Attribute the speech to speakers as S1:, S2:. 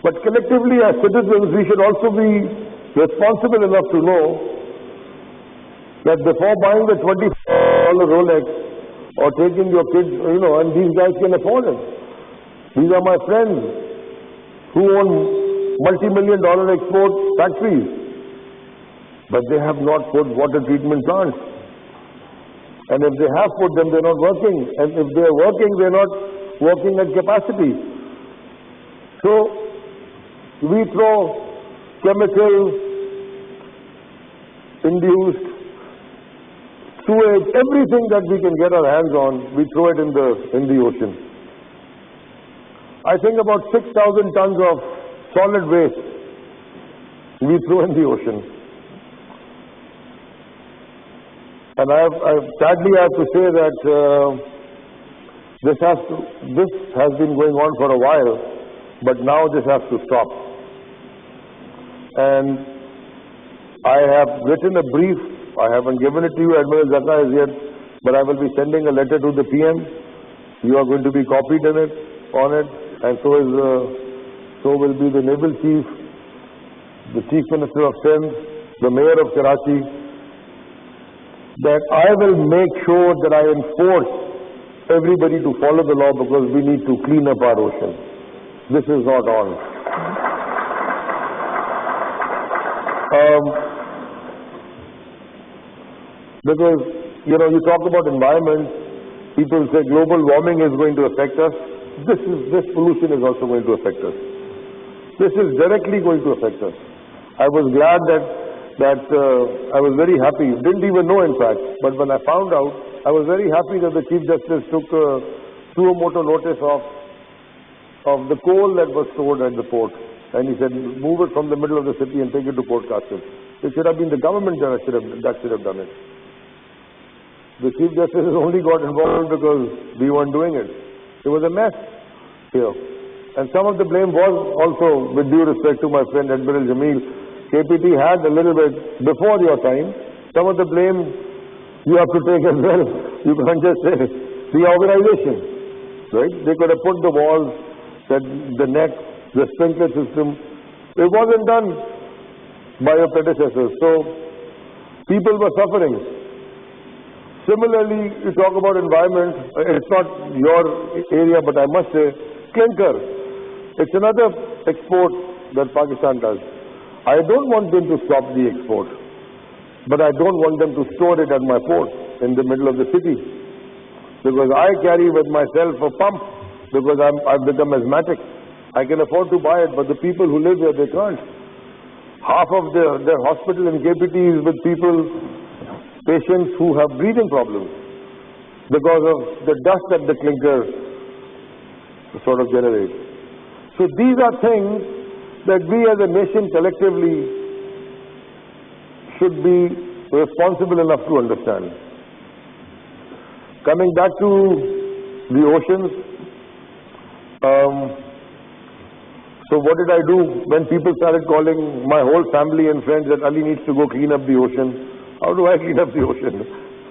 S1: But collectively as citizens, we should also be responsible enough to know that before buying the $20 Rolex or taking your kids, and these guys can afford it. These are my friends who own multi-million-dollar export factories, but they have not put water treatment plants. And if they have put them, they're not working. And if they're working, they're not working at capacity. So we throw chemical-induced sewage, everything that we can get our hands on, we throw it in the ocean. I think about 6,000 tons of solid waste we throw in the ocean. And I sadly have to say that this has been going on for a while, but now this has to stop. And I have written a brief. I haven't given it to you, Admiral Zakka, as yet, but I will be sending a letter to the PM. You are going to be copied on it, and so will be the Naval Chief, the Chief Minister of Sindh, the Mayor of Karachi, that I will make sure that I enforce everybody to follow the law, because we need to clean up our ocean. This is not on. Because, you talk about environment, people say global warming is going to affect us. This pollution is also going to affect us. This is directly going to affect us. I was glad that I was very happy, didn't even know in fact, but when I found out, I was very happy that the Chief Justice took a suo motu notice of the coal that was stored at the port. And he said, move it from the middle of the city and take it to Port Qasim. It should have been the government that should have done it. The Chief Justice only got involved because we weren't doing it. It was a mess here. And some of the blame was also, with due respect to my friend Admiral Jameel, KPT had a little bit before your time. Some of the blame you have to take as well. You can't just say the organization, right? They could have put the walls, the net, the sprinkler system. It wasn't done by your predecessors. So people were suffering. Similarly, you talk about environment. It's not your area, but I must say, clinker. It's another export that Pakistan does. I don't want them to stop the export, but I don't want them to store it at my port in the middle of the city, because I carry with myself a pump, because I've become asthmatic. I can afford to buy it, but the people who live here, they can't. Half of their hospital in KPT is with patients who have breathing problems because of the dust that the clinker sort of generates. So these are things that we as a nation collectively should be responsible enough to understand. Coming back to the oceans, so what did I do when people started calling my whole family and friends that Ali needs to go clean up the ocean? How do I clean up the ocean?